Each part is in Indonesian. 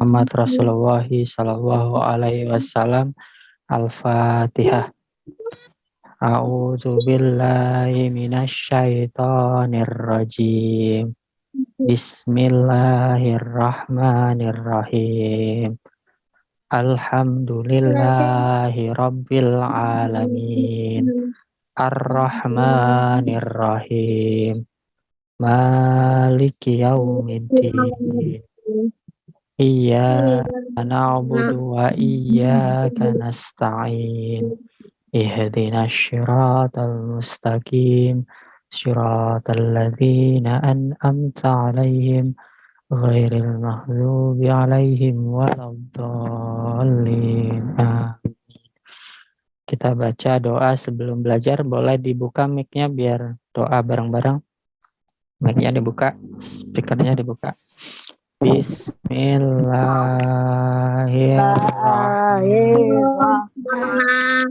Muhammad Rasulullah sallallahu alaihi wasallam. Al-Fatihah. A'udzu billahi minasy syaithanir rajim. Bismillahirrahmanirrahim. Alhamdulillahi rabbil alamin. Ar-Rahmanir-Rahim. Maliki yaumiddin. Iyyaka na'budu wa iyyaka nasta'in. Ihdinas siratal mustaqim. Siratal ladzina an'amta 'alaihim ghairil maghdubi 'alaihim waladdallin. Kita baca doa sebelum belajar. Boleh dibuka mic-nya biar doa bareng-bareng. Mic-nya dibuka, speakernya dibuka. Bismillahirrahmanirrahim.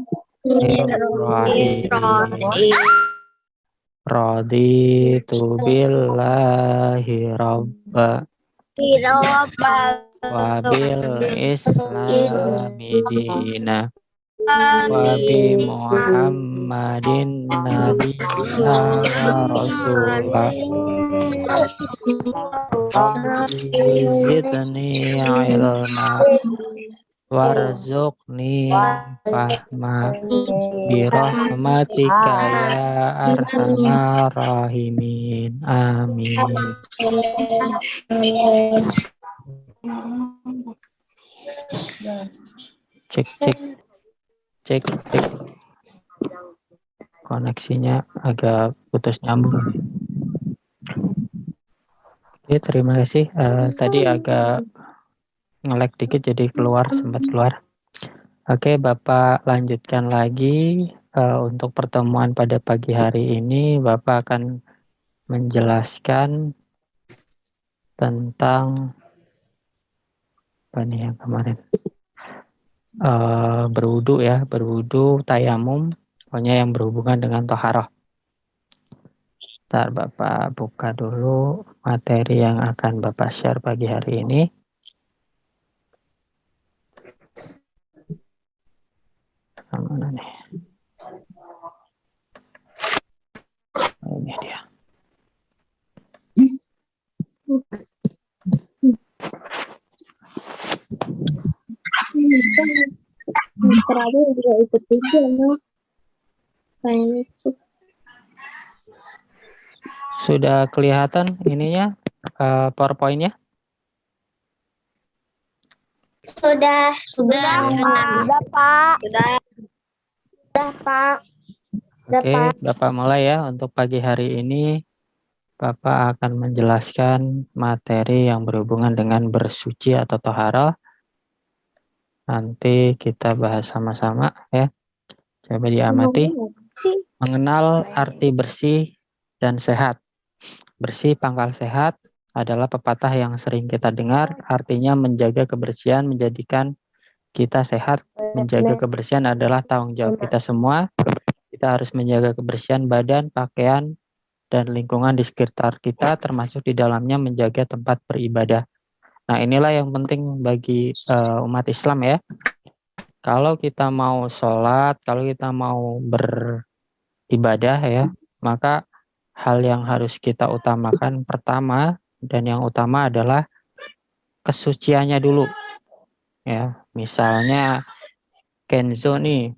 Raditu billahi rabba wa bil islami dina wa bi Muhammadin nabiyya wa rasulah. Zidni ilma warzuqni fahma birahmatika ya arhamar rahimin. Amin. Cek. Koneksinya agak putus nyambung. Oke, terima kasih. Tadi agak nge-lag dikit jadi sempat keluar. Oke, Bapak lanjutkan lagi. Untuk pertemuan pada pagi hari ini, Bapak akan menjelaskan tentang apa nih yang kemarin? Berwudu, tayamum, pokoknya yang berhubungan dengan toharoh. Ntar Bapak buka dulu materi yang akan Bapak share pagi hari ini. Mana nih? Oh, ini dia. juga ikut juga loh. Sudah kelihatan ininya PowerPoint-nya? Sudah Pak. Oke, Bapak mulai ya. Untuk pagi hari ini Bapak akan menjelaskan materi yang berhubungan dengan bersuci atau toharoh. Nanti kita bahas sama-sama ya. Coba diamati. Mengenal arti bersih dan sehat. Bersih pangkal sehat adalah pepatah yang sering kita dengar. Artinya menjaga kebersihan menjadikan kita sehat. Menjaga kebersihan adalah tanggung jawab kita semua. Kita harus menjaga kebersihan badan, pakaian, dan lingkungan di sekitar kita, termasuk di dalamnya menjaga tempat beribadah. Nah, inilah yang penting bagi umat Islam ya. Kalau kita mau sholat, kalau kita mau beribadah ya, maka hal yang harus kita utamakan pertama dan yang utama adalah kesuciannya dulu. Ya, misalnya Kenzo nih,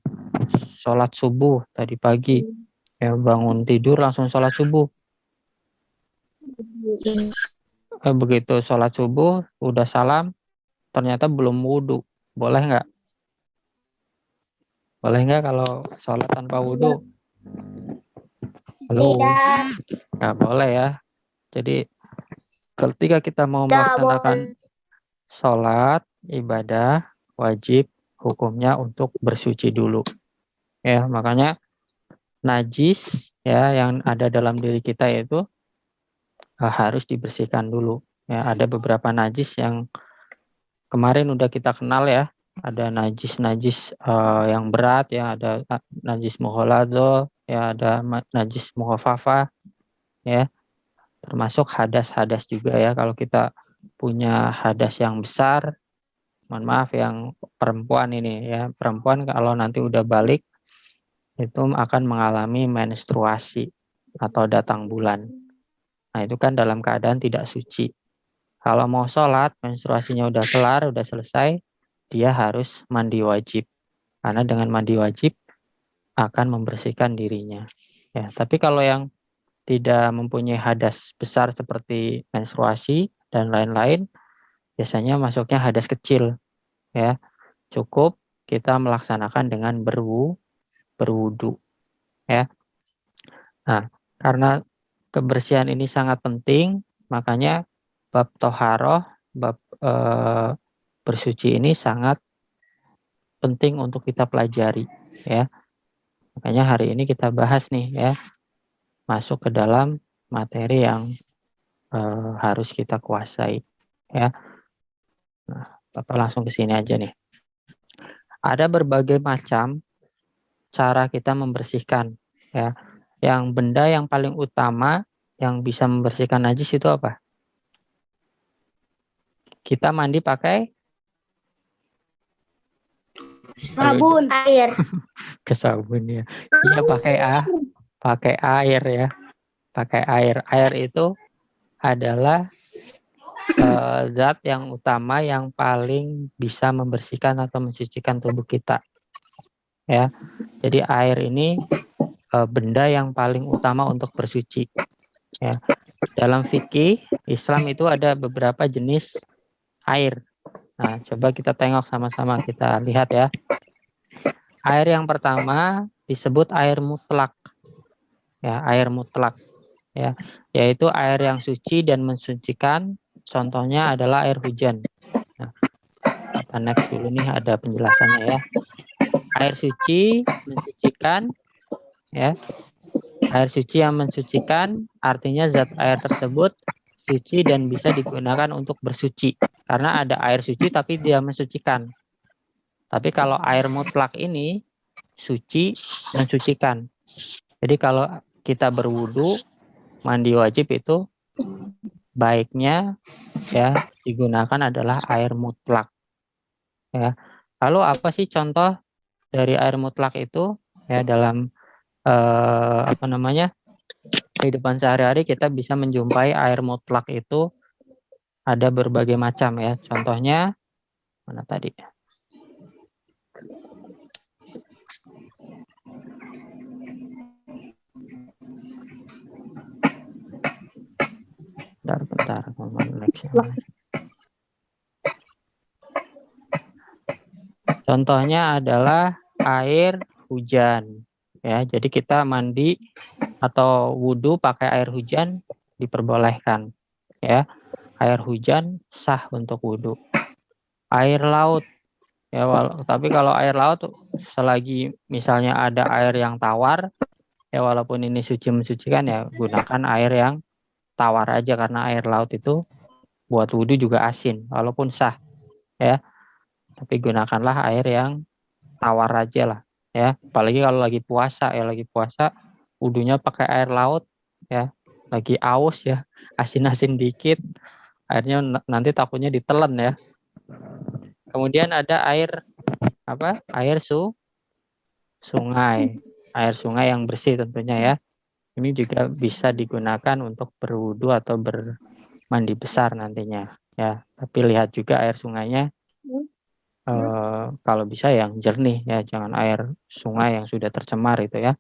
sholat subuh tadi pagi, ya bangun tidur langsung sholat subuh. Begitu sholat subuh, udah salam, ternyata belum wudhu. Boleh nggak? Boleh nggak kalau sholat tanpa wudhu? Halo? Nggak boleh ya. Jadi ketika kita mau melaksanakan sholat, ibadah, wajib hukumnya untuk bersuci dulu. Ya, makanya najis ya yang ada dalam diri kita itu harus dibersihkan dulu. Ya, ada beberapa najis yang kemarin udah kita kenal ya. Ada najis-najis yang berat ya, ada najis mughaladzah, ya ada najis mukhafafah ya. Termasuk hadas-hadas juga ya. Kalau kita punya hadas yang besar mohon maaf yang perempuan ini ya, perempuan kalau nanti udah balik itu akan mengalami menstruasi atau datang bulan. Nah itu kan dalam keadaan tidak suci. Kalau mau sholat, menstruasinya udah kelar, udah selesai, dia harus mandi wajib. Karena dengan mandi wajib akan membersihkan dirinya. Ya, tapi kalau yang tidak mempunyai hadas besar seperti menstruasi dan lain-lain, biasanya masuknya hadas kecil. Ya, cukup kita melaksanakan dengan berwudu. Ya, nah karena kebersihan ini sangat penting, makanya bab toharoh, bab bersuci ini sangat penting untuk kita pelajari. Ya, makanya hari ini kita bahas nih ya, masuk ke dalam materi yang harus kita kuasai. Ya, nah, Bapak langsung ke sini aja nih. Ada berbagai macam cara kita membersihkan. Ya, yang benda yang paling utama yang bisa membersihkan najis itu apa? Kita mandi pakai sabun, air. ke sabun ya. Iya pakai air ya. Pakai air. Air itu adalah zat yang utama yang paling bisa membersihkan atau mensucikan tubuh kita. Ya. Jadi air ini benda yang paling utama untuk bersuci. Ya. Dalam fikih Islam itu ada beberapa jenis air. Nah, coba kita tengok sama-sama, kita lihat ya. Air yang pertama disebut air mutlak. Ya, air mutlak. Ya, yaitu air yang suci dan mensucikan. Contohnya adalah air hujan. Nah, kita next dulu nih, ada penjelasannya ya. Air suci mensucikan, ya. Air suci yang mensucikan artinya zat air tersebut suci dan bisa digunakan untuk bersuci. Karena ada air suci tapi dia mensucikan. Tapi kalau air mutlak ini suci mensucikan. Jadi kalau kita berwudu, mandi wajib itu baiknya ya digunakan adalah air mutlak. Ya. Lalu apa sih contoh dari air mutlak itu? Ya dalam kehidupan sehari-hari kita bisa menjumpai air mutlak itu ada berbagai macam ya. Contohnya mana tadi? Bentar, contohnya adalah air hujan. Ya, jadi kita mandi atau wudhu pakai air hujan diperbolehkan. Ya, air hujan sah untuk wudhu. Air laut, ya, tapi kalau air laut selagi misalnya ada air yang tawar, ya walaupun ini suci mensucikan ya gunakan air yang tawar aja karena air laut itu buat wudhu juga asin, walaupun sah, ya. Tapi gunakanlah air yang tawar aja lah, ya. Apalagi kalau lagi puasa, wudhunya pakai air laut, ya. Lagi aus ya, asin-asin dikit, airnya nanti takutnya ditelan ya. Kemudian ada air apa? Sungai, air sungai yang bersih tentunya ya. Ini juga bisa digunakan untuk berwudu atau bermandi besar nantinya ya. Tapi lihat juga air sungainya kalau bisa yang jernih ya, jangan air sungai yang sudah tercemar itu ya.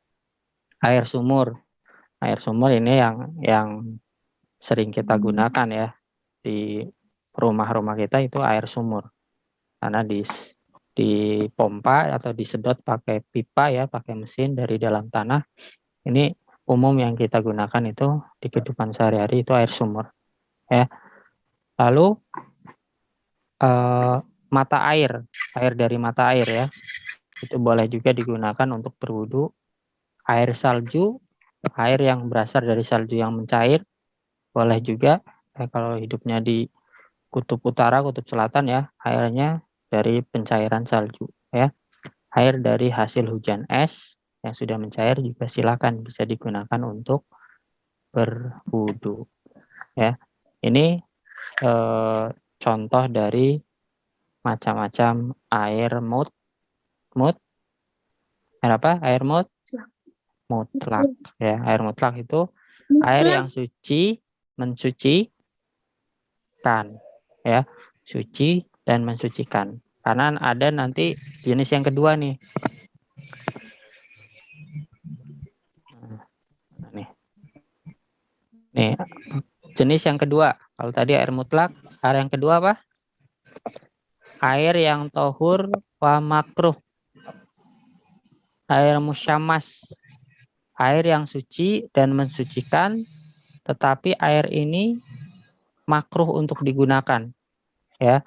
Air sumur ini yang sering kita gunakan ya di rumah-rumah kita itu air sumur karena di pompa atau disedot pakai pipa ya, pakai mesin dari dalam tanah. Ini umum yang kita gunakan itu di kehidupan sehari-hari itu air sumur ya. Lalu mata air dari mata air ya, itu boleh juga digunakan untuk berwudu. Air salju, air yang berasal dari salju yang mencair boleh juga ya, kalau hidupnya di kutub utara, kutub selatan ya, airnya dari pencairan salju ya. Air dari hasil hujan es yang sudah mencair juga silakan bisa digunakan untuk berwudu ya. Ini contoh dari macam-macam air air apa? Air mutlak ya. Air mutlak itu air yang suci, mensucikan ya. Suci dan mensucikan. Karena ada nanti jenis yang kedua nih. Nah, nih jenis yang kedua. Kalau tadi air mutlak, air yang kedua apa? Air yang tohur wa makruh. Air musyamas. Air yang suci dan mensucikan, tetapi air ini makruh untuk digunakan. Ya.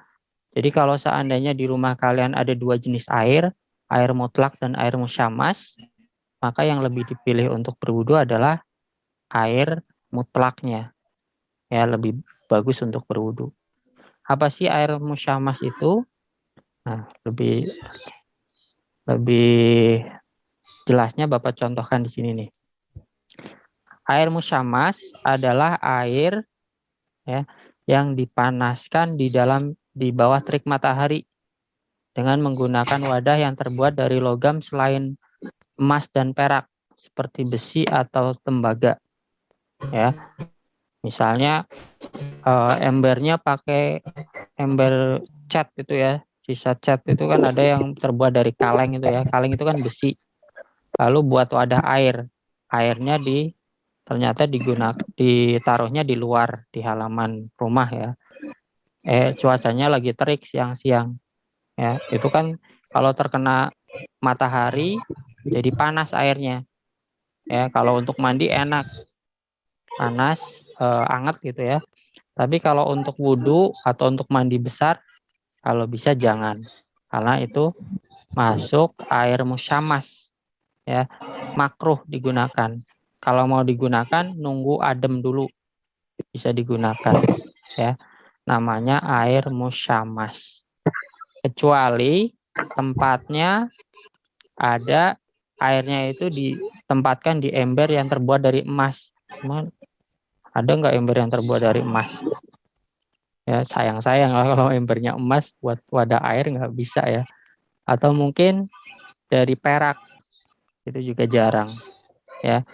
Jadi kalau seandainya di rumah kalian ada dua jenis air mutlak dan air musyamas, maka yang lebih dipilih untuk berwudu adalah air mutlaknya. Ya, lebih bagus untuk berwudu. Apa sih air musyamas itu? Nah, lebih jelasnya Bapak contohkan di sini nih. Air musyamas adalah air ya yang dipanaskan di bawah terik matahari dengan menggunakan wadah yang terbuat dari logam selain emas dan perak seperti besi atau tembaga. Ya. Misalnya embernya pakai ember cat gitu ya. Sisa cat itu kan ada yang terbuat dari kaleng itu ya. Kaleng itu kan besi. Lalu buat wadah air. Airnya ternyata ditaruhnya di luar di halaman rumah ya. Cuacanya lagi terik siang-siang. Ya, itu kan kalau terkena matahari jadi panas airnya. Ya, kalau untuk mandi enak. Panas, anget gitu ya. Tapi kalau untuk wudhu atau untuk mandi besar, kalau bisa jangan. Karena itu masuk air musyamas. Ya, makruh digunakan. Kalau mau digunakan, nunggu adem dulu. Bisa digunakan. Ya, namanya air musyamas. Kecuali tempatnya ada airnya itu ditempatkan di ember yang terbuat dari emas. Cuman ada nggak ember yang terbuat dari emas? Ya sayang kalau embernya emas buat wadah air nggak bisa ya. Atau mungkin dari perak, itu juga jarang ya.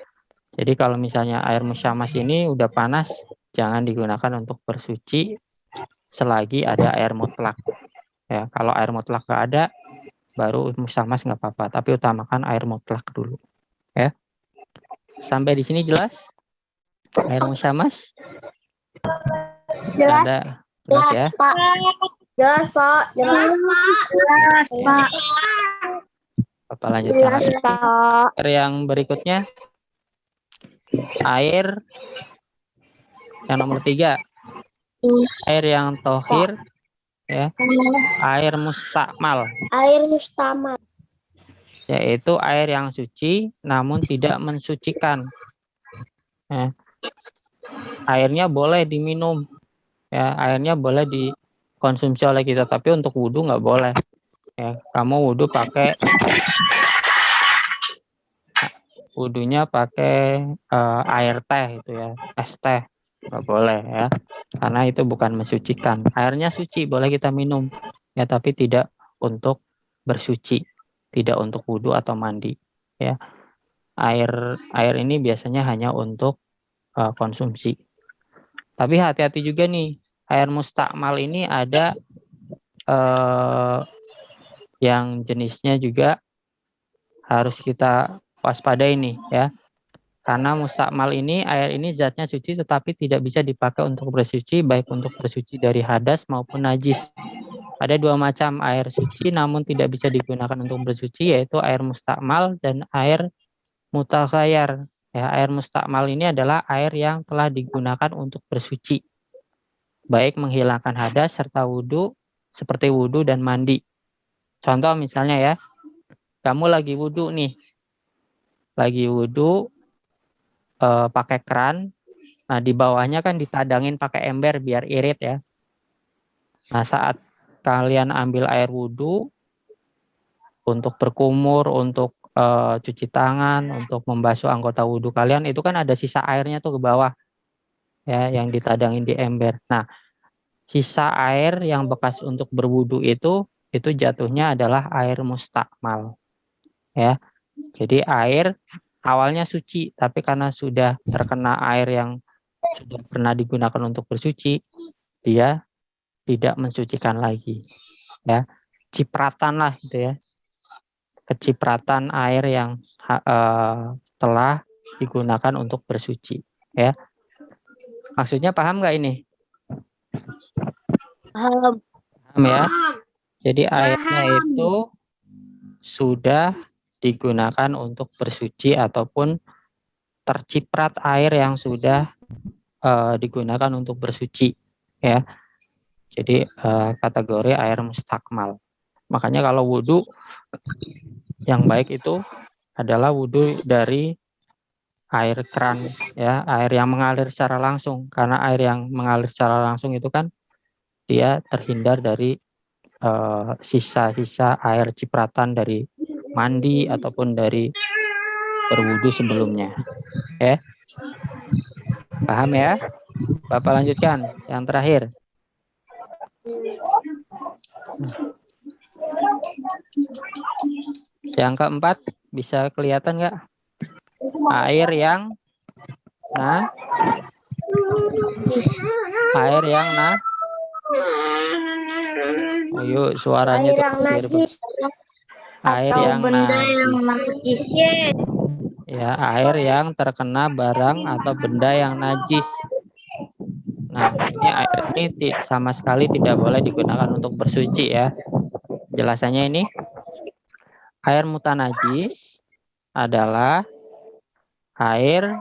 Jadi kalau misalnya air musyamas ini udah panas, jangan digunakan untuk bersuci selagi ada air mutlak. Ya, kalau air mutlak nggak ada, baru musyamas nggak apa-apa. Tapi utamakan air mutlak dulu. Ya, sampai di sini jelas? Air musyamas? Jelas. Ada jelas ya? Pak. Jelas, Pak. Jelas, Pak. Bapak lanjutkan Jelas, lagi. Pak. Yang berikutnya, air yang nomor 3, air yang tohir, ya, air mustakmal. Air mustakmal. Yaitu air yang suci namun tidak mensucikan. Ya. Airnya boleh diminum, ya, airnya boleh dikonsumsi oleh kita, tapi untuk wudhu nggak boleh. Ya, kamu wudhu wudhunya pakai air teh itu ya, es teh nggak boleh ya, karena itu bukan mensucikan. Airnya suci, boleh kita minum, ya, tapi tidak untuk bersuci, tidak untuk wudhu atau mandi. Ya, air ini biasanya hanya untuk konsumsi. Tapi hati-hati juga nih, air mustakmal ini ada yang jenisnya juga harus kita waspadai nih ya. Karena mustakmal ini, air ini zatnya suci tetapi tidak bisa dipakai untuk bersuci, baik untuk bersuci dari hadas maupun najis. Ada dua macam air suci namun tidak bisa digunakan untuk bersuci, yaitu air mustakmal dan air mutaghayyar. Ya, air mustakmal ini adalah air yang telah digunakan untuk bersuci, baik menghilangkan hadas serta wudhu, seperti wudhu dan mandi. Contoh misalnya ya, kamu lagi wudhu nih, pakai keran. Nah, di bawahnya kan ditadangin pakai ember biar irit ya. Nah, saat kalian ambil air wudhu untuk berkumur, untuk cuci tangan, untuk membasuh anggota wudhu kalian, itu kan ada sisa airnya tuh ke bawah ya, yang ditadangin di ember. Nah, sisa air yang bekas untuk berwudu itu jatuhnya adalah air mustakmal. Ya. Jadi air awalnya suci, tapi karena sudah terkena air yang sudah pernah digunakan untuk bersuci, dia tidak mensucikan lagi. Ya. Cipratan lah gitu ya. Kecipratan air yang telah digunakan untuk bersuci. Ya. Maksudnya paham nggak ini? Paham. Paham ya? Jadi airnya itu sudah digunakan untuk bersuci ataupun terciprat air yang sudah digunakan untuk bersuci, ya. Jadi kategori air mustakmal. Makanya kalau wudhu yang baik itu adalah wudhu dari air keran, ya, air yang mengalir secara langsung. Karena air yang mengalir secara langsung itu kan dia terhindar dari sisa-sisa air cipratan dari mandi ataupun dari berwudu sebelumnya. Ya. Paham ya? Bapak lanjutkan yang terakhir. Yang keempat, bisa kelihatan nggak? Air yang oh, yuk suaranya air yang najis. Air atau yang benda najis. yang najis. Ya, air yang terkena barang atau benda yang najis. Nah, ini air ini sama sekali tidak boleh digunakan untuk bersuci ya. Jelasannya ini, air mutanajis adalah air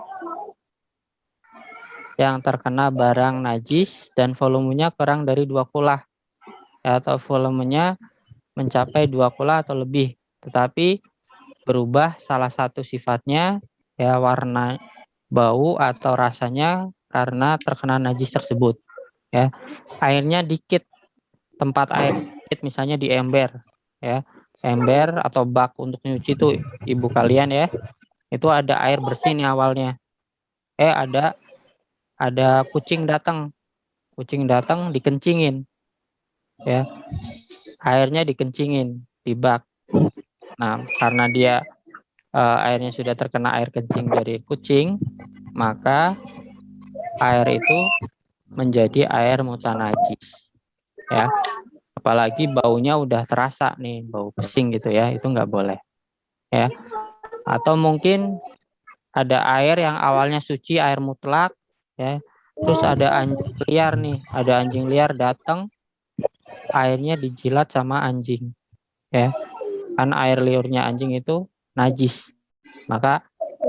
yang terkena barang najis dan volumenya kurang dari 2 kulah, ya, atau volumenya mencapai 2 kulah atau lebih, tetapi berubah salah satu sifatnya, ya, warna, bau atau rasanya karena terkena najis tersebut, ya. Airnya dikit, tempat air dikit, misalnya di ember, ya, ember atau bak untuk nyuci tuh ibu kalian ya, itu ada air bersih nih awalnya, ada kucing datang dikencingin, ya, airnya dikencingin di bak. Nah, karena dia airnya sudah terkena air kencing dari kucing, maka air itu menjadi air mutanajis, ya. Apalagi baunya udah terasa nih, bau pesing gitu ya, itu nggak boleh, ya. Atau mungkin ada air yang awalnya suci, air mutlak, ya, terus ada anjing liar nih, ada anjing liar datang, airnya dijilat sama anjing, ya, kan air liurnya anjing itu najis, maka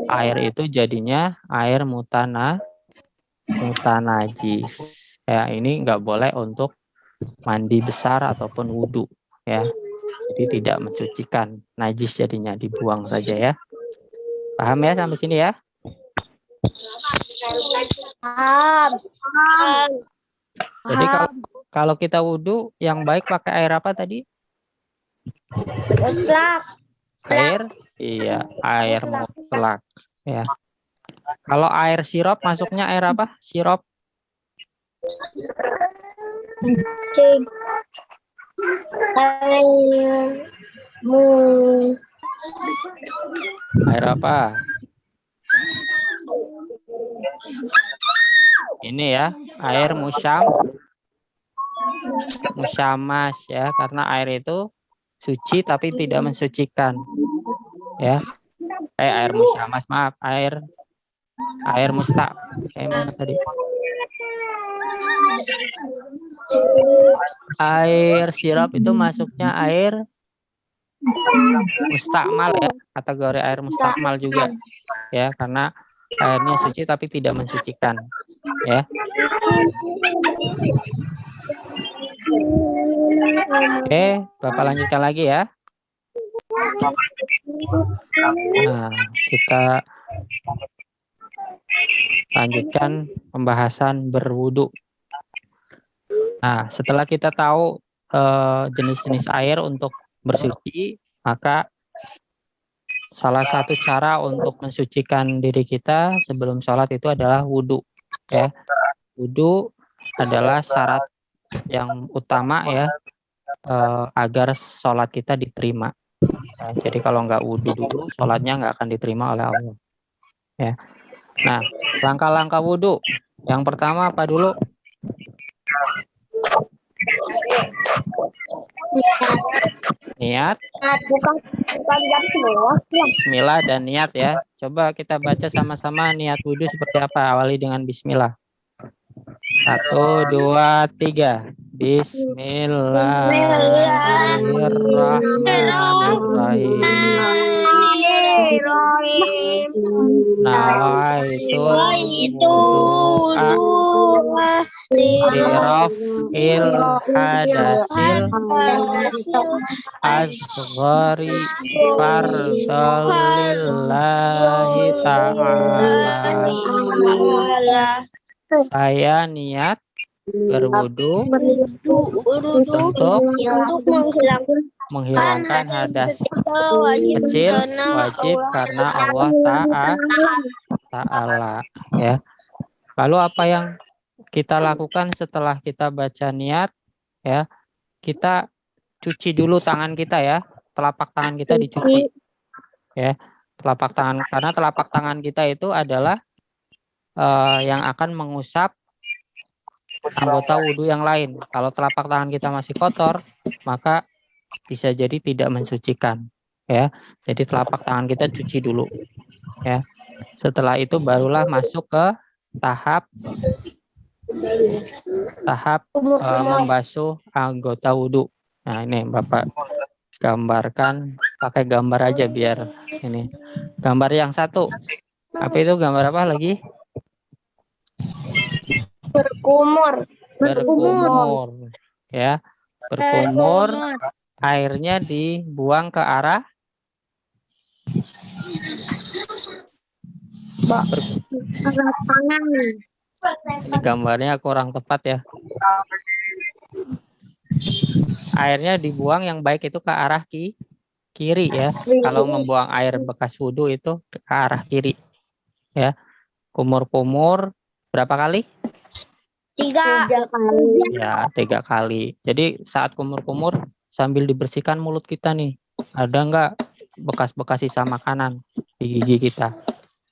air itu jadinya air mutanajis, ya. Ini nggak boleh untuk mandi besar ataupun wudhu, ya. Jadi tidak mensucikan, najis jadinya, dibuang saja ya. Paham ya sampai sini ya? Paham. Jadi kalau kita wudhu yang baik pakai air apa tadi? Mutlak. Iya, air mutlak, ya. Kalau air sirop masuknya air apa? Sirop? Air apa? Ini ya, air musyamas ya, karena air itu suci tapi tidak mensucikan, ya. Air musyamas, maaf, air mana tadi? Air sirop itu masuknya air mustakmal ya, kategori air mustakmal juga, ya, karena airnya suci tapi tidak mensucikan, ya. Oke, Bapak lanjutkan lagi ya. Nah, kita lanjutkan pembahasan berwudu. Nah, setelah kita tahu jenis-jenis air untuk bersuci, maka salah satu cara untuk mensucikan diri kita sebelum sholat itu adalah wudu, ya. Wudu adalah syarat yang utama ya, agar sholat kita diterima. Ya, jadi kalau nggak wudhu dulu, sholatnya nggak akan diterima oleh Allah. Ya. Nah, langkah-langkah wudhu. Yang pertama apa dulu? Niat. Bukan jam semua. Bismillah dan niat ya. Coba kita baca sama-sama niat wudhu seperti apa. Awali dengan bismillah. 1, 2, 3. Bismillahirrahmanirrahim. Nawaitu wudu'a liraf'il hadasil asghari fardalillahi ta'ala. Saya niat berwudu untuk menghilangkan hadas kecil wajib karena Allah Ta'ala ya. Lalu apa yang kita lakukan setelah kita baca niat ya? Kita cuci dulu tangan kita ya. Telapak tangan kita dicuci ya. Telapak tangan, karena telapak tangan kita itu adalah yang akan mengusap anggota wudhu yang lain. Kalau telapak tangan kita masih kotor, maka bisa jadi tidak mensucikan ya. Jadi telapak tangan kita cuci dulu ya. Setelah itu barulah masuk ke tahap membasuh anggota wudhu. Nah, ini Bapak gambarkan pakai gambar aja biar ini. Gambar yang satu. Apa itu, gambar apa lagi? Berkumur ya. Berkumur, airnya dibuang ke arah tangan. Ini gambarnya kurang tepat ya. Airnya dibuang yang baik itu ke arah kiri ya. Kalau membuang air bekas wudhu itu ke arah kiri ya. Kumur-kumur berapa kali? 3 kali. Ya, 3 kali. Jadi saat kumur-kumur sambil dibersihkan mulut kita nih. Ada nggak bekas-bekas sisa makanan di gigi kita?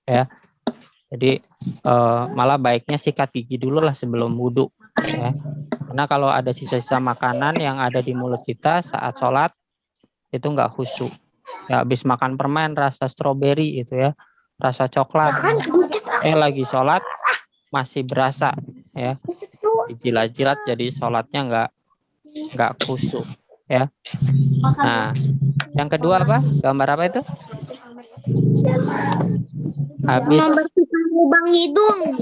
Ya. Jadi malah baiknya sikat gigi dulu lah sebelum wudhu. Ya. Karena kalau ada sisa-sisa makanan yang ada di mulut kita saat sholat itu nggak khusyuk. Ya, habis makan permen rasa stroberi itu ya, rasa coklat. Lagi sholat masih berasa ya, dijilat-jilat, jadi sholatnya nggak khusyuk ya. Nah, yang kedua apa? Gambar apa itu? Habis membersihkan lubang hidung.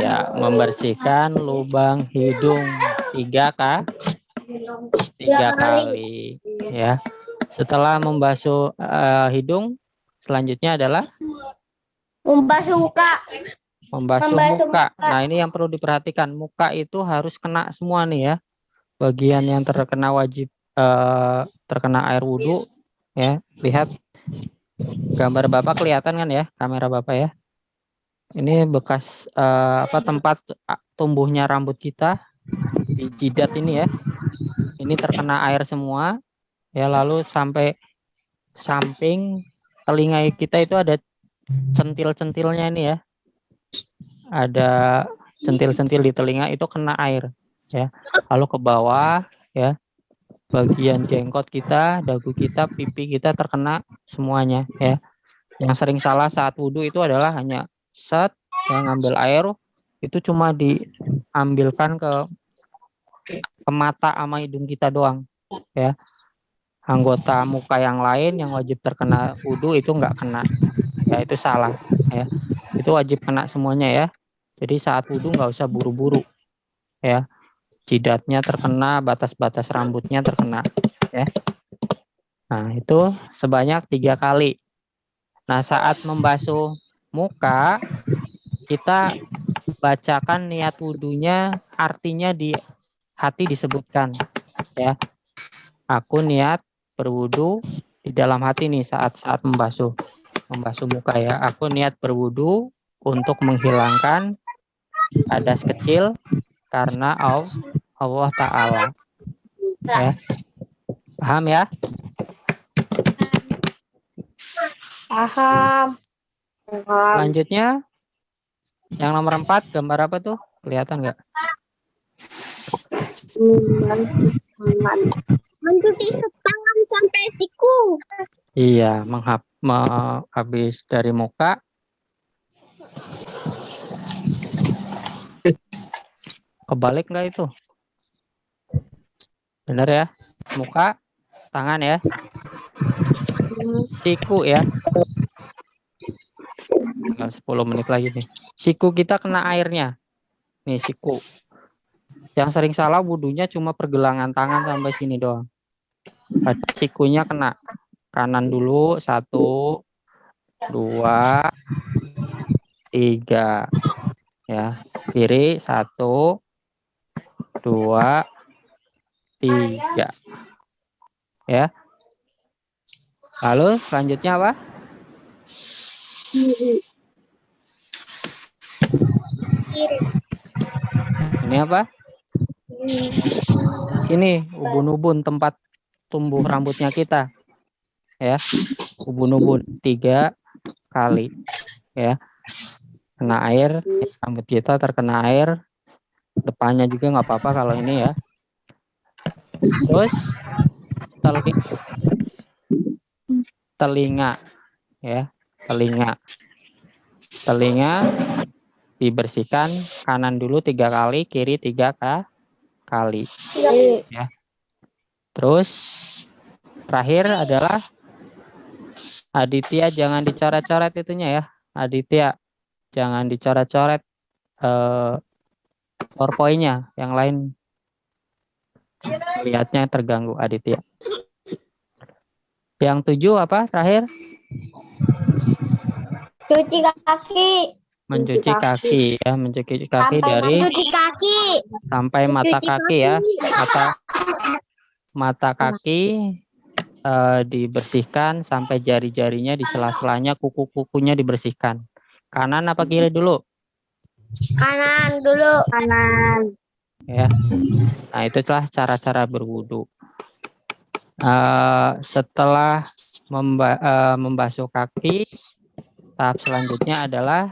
Ya, membersihkan lubang hidung 3 kali ya. Setelah membasuh hidung, selanjutnya adalah Membasuh muka. Membasuh muka. Nah, ini yang perlu diperhatikan. Muka itu harus kena semua nih ya. Bagian yang terkena wajib terkena air wudhu ya. Lihat gambar Bapak, kelihatan kan ya, kamera Bapak ya. Ini bekas tempat tumbuhnya rambut kita di jidat ini ya. Ini terkena air semua ya, lalu sampai samping telinga kita itu ada centil-centilnya ini ya. Ada centil-centil di telinga itu kena air ya. Lalu ke bawah ya, bagian jenggot kita, dagu kita, pipi kita terkena semuanya ya. Yang sering salah saat wudhu itu adalah hanya yang ngambil air itu cuma diambilkan ke mata sama hidung kita doang ya. Anggota muka yang lain yang wajib terkena wudhu itu nggak kena ya, itu salah ya. Itu wajib kena semuanya ya. Jadi saat wudhu nggak usah buru-buru ya. Jidatnya terkena, batas-batas rambutnya terkena ya. Nah, itu sebanyak 3 kali. Nah, saat membasuh muka kita bacakan niat wudhunya, artinya di hati disebutkan ya. Aku niat berwudhu di dalam hati nih saat membasuh muka ya. Aku niat berwudhu untuk menghilangkan hadas kecil karena Allah Ta'ala. Ya. Paham ya? Paham. Selanjutnya, yang nomor 4, gambar apa tuh? Kelihatan nggak? Mencuci tangan sampai siku. Iya, habis dari muka. Kebalik nggak itu? Benar ya? Muka, tangan ya. Siku ya. Tinggal 10 menit lagi nih. Siku kita kena airnya. Nih siku. Yang sering salah wudhunya cuma pergelangan tangan sampai sini doang. Sikunya kena. Kanan dulu. 1, 2, 3. Ya. Kiri 1, 2, 3. Ya. Lalu selanjutnya apa? Ini apa? Sini ubun-ubun, tempat tumbuh rambutnya kita. Ya. Ubun-ubun 3 kali. Ya. Kena air, rambut kita terkena air. Depannya juga nggak apa-apa kalau ini ya. Terus telinga ya, telinga dibersihkan, kanan dulu 3 kali, kiri 3 kali ya. Terus terakhir adalah Aditya, jangan dicoret-coret itunya ya. Aditya jangan dicoret-coret PowerPoint-nya, yang lain lihatnya terganggu. Aditya. Yang 7 apa terakhir? Cuci kaki. Mencuci kaki ya, mencuci kaki dari Mencuci kaki. sampai mata kaki ya. Mata kaki dibersihkan sampai jari-jarinya, di sela-selanya, kuku-kukunya dibersihkan. Kanan apa kiri dulu? Kanan dulu. Kanan. Ya. Nah, itu itulah cara-cara berwudu. Setelah membasuh kaki, tahap selanjutnya adalah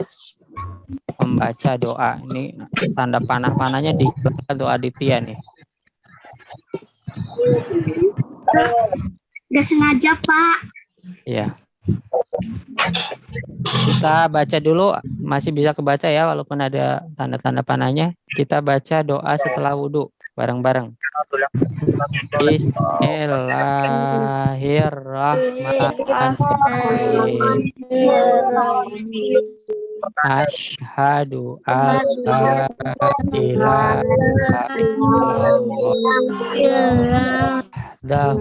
membaca doa. Ini tanda panah-panahnya di doa Aditya nih. Udah sengaja, Pak. Ya. Kita baca dulu, masih bisa kebaca ya walaupun ada tanda-tanda panahnya. Kita baca doa setelah wudhu bareng-bareng. Bismillahirrahmanirrahim. Asyhadu an la ilaha illallah la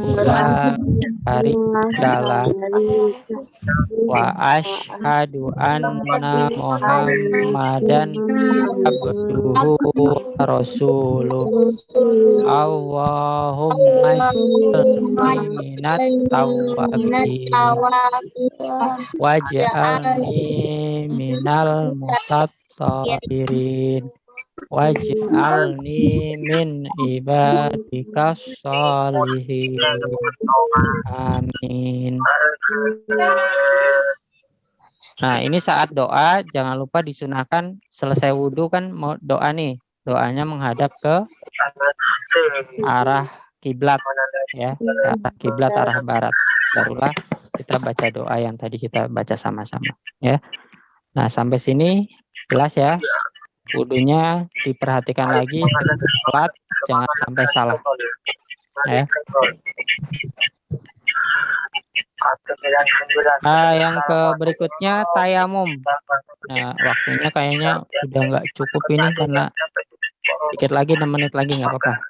syarikalah wa asyhadu anna Muhammadan abduhu wa rasuluh. Allahumma sholli minat tawabin waj'alni minal mutatahhirin waj'alni min ibadikas sholihin. Amin. Nah, ini saat doa jangan lupa disunahkan selesai wudhu kan mau doa nih. Doanya menghadap ke arah kiblat ya, arah kiblat, arah barat. Barulah kita baca doa yang tadi kita baca sama-sama ya. Nah, sampai sini jelas ya. Wudhunya diperhatikan lagi, sholat jangan sampai salah ya. Yang ke berikutnya tayamum. Nah, waktunya kayaknya udah nggak cukup ini karena dikit lagi, 6 menit lagi nggak apa-apa.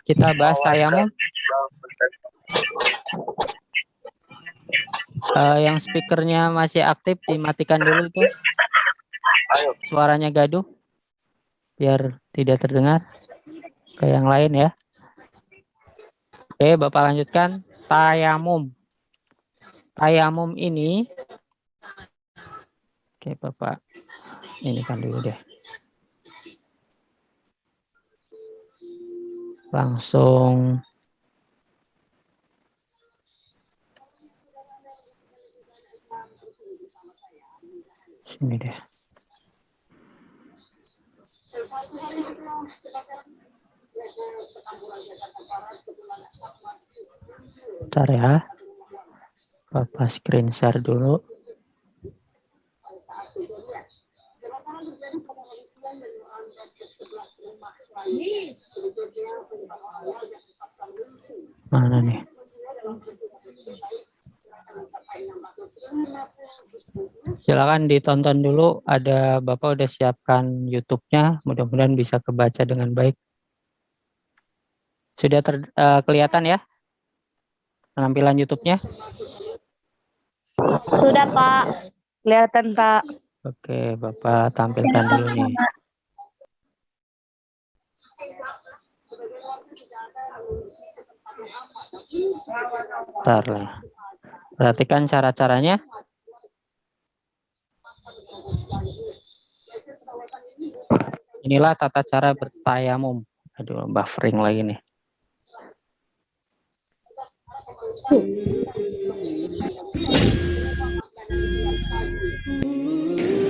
Kita bahas tayamum. Yang speakernya masih aktif dimatikan dulu tuh. Suaranya gaduh biar tidak terdengar ke yang lain ya. Oke, Bapak lanjutkan. Tayamum. Tayamum ini, oke Bapak ini kan dulu deh. langsung sini deh. Bentar ya. Bapak screen share dulu. Mana nih? Silakan ditonton dulu. Ada Bapak udah siapkan YouTube-nya. Mudah-mudahan bisa kebaca dengan baik. Sudah kelihatan ya penampilan YouTube-nya? Sudah, Pak. Kelihatan, Pak. Oke, Bapak tampilkan dulu nih. Bentar lah. Perhatikan cara-caranya. Inilah tata cara bertayamum. Aduh, buffering lagi nih.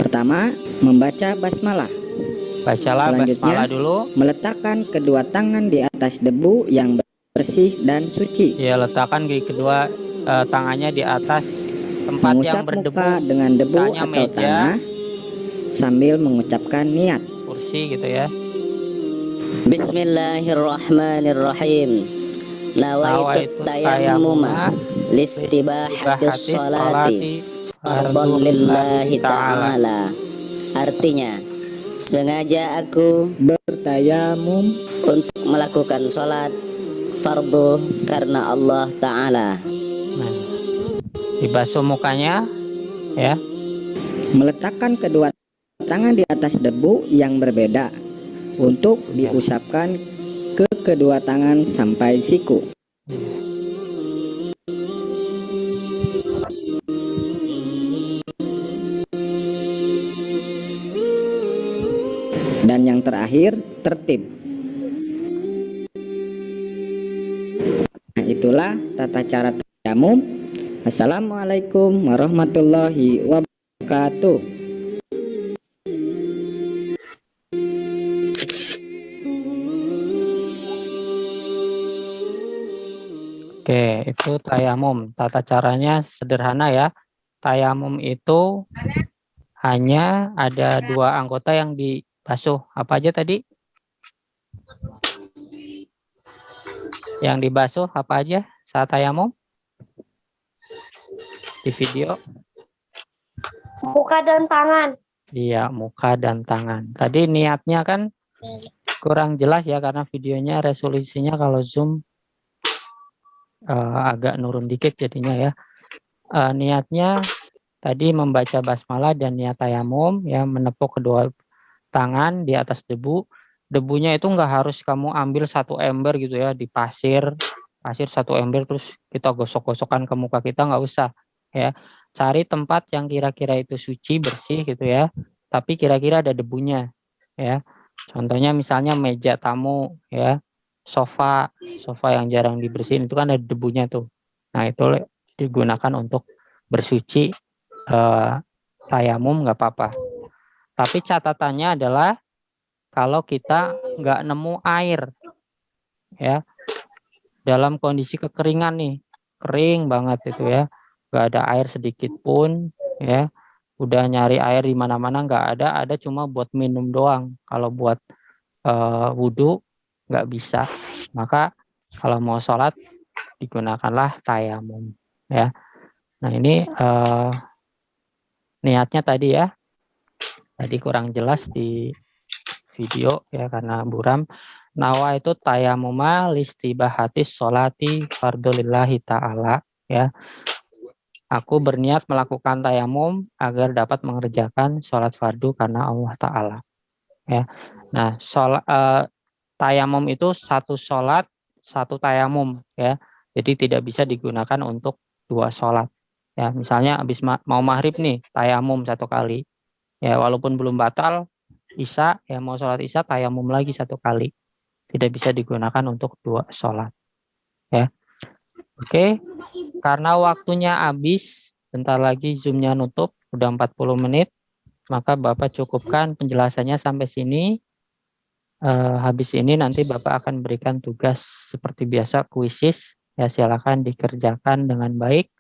Pertama, membaca basmalah. Bacalah Selanjutnya, basmalah dulu. meletakkan kedua tangan di atas debu yang bersih dan suci. Ya, letakkan di kedua tangannya di atas tempat Mengusap yang berdebu. muka dengan debu Misalnya atau meja, tanah sambil mengucapkan niat. kursi gitu ya. Bismillahirrahmanirrahim. Nawaitu tayammuma listibahatis sholati fardhan lillahi ta'ala. Artinya, sengaja aku Bertayamum untuk melakukan sholat fardu karena Allah Ta'ala. Nah, dibasuh mukanya ya. meletakkan kedua tangan di atas debu yang berbeda untuk Ya. diusapkan ke kedua tangan sampai siku. Dan yang terakhir, tertib. Nah, itulah tata cara tayamum. Assalamualaikum warahmatullahi wabarakatuh. Oke, itu tayamum. Tata caranya sederhana ya. Tayamum itu hanya ada dua anggota yang dibasuh. Apa aja tadi? Yang dibasuh apa aja saat tayamum? Di video? Muka dan tangan. Iya, muka dan tangan. Tadi niatnya kan kurang jelas ya karena videonya resolusinya kalau Zoom agak nurun dikit jadinya ya. Niatnya tadi membaca basmalah dan niat tayamum ya, menepuk kedua tangan di atas debu. Debunya itu nggak harus kamu ambil satu ember gitu ya di pasir satu ember terus kita gosok-gosokkan ke muka kita, nggak usah ya. Cari tempat yang kira-kira itu suci bersih gitu ya, tapi kira-kira ada debunya ya. Contohnya misalnya meja tamu ya, sofa yang jarang dibersihin itu kan ada debunya tuh. Nah itu digunakan untuk bersuci tayamum nggak apa-apa. Tapi catatannya adalah kalau kita nggak nemu air ya dalam kondisi kekeringan nih, kering banget itu ya, nggak ada air sedikit pun ya, udah nyari air di mana-mana nggak ada cuma buat minum doang. Kalau buat wudhu nggak bisa, maka kalau mau sholat digunakanlah tayamum ya. Nah ini niatnya tadi ya, tadi kurang jelas di video ya karena buram. Nawa itu tayamuma listibahatis sholati fardulillahi ta'ala ya. Aku berniat melakukan tayamum agar dapat mengerjakan sholat fardu karena Allah Ta'ala ya. Nah tayamum itu satu sholat satu tayamum ya. Jadi tidak bisa digunakan untuk dua sholat ya. Misalnya habis mau maghrib nih tayamum satu kali ya, walaupun belum batal isya ya, mau sholat isya tayamum lagi satu kali tidak bisa digunakan untuk 2 sholat. Ya. Oke, karena waktunya habis, bentar lagi Zoom-nya nutup, udah 40 menit, maka Bapak cukupkan penjelasannya sampai sini. Habis ini nanti Bapak akan berikan tugas seperti biasa, kuisis. Ya, silakan dikerjakan dengan baik.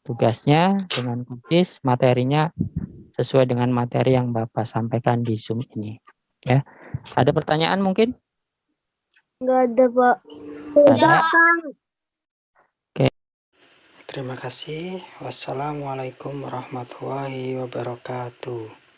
Tugasnya dengan kuisis, materinya sesuai dengan materi yang Bapak sampaikan di Zoom ini. Ya, ada pertanyaan mungkin? Nggak ada, Pak. Ada. Terima kasih. Wassalamualaikum warahmatullahi wabarakatuh.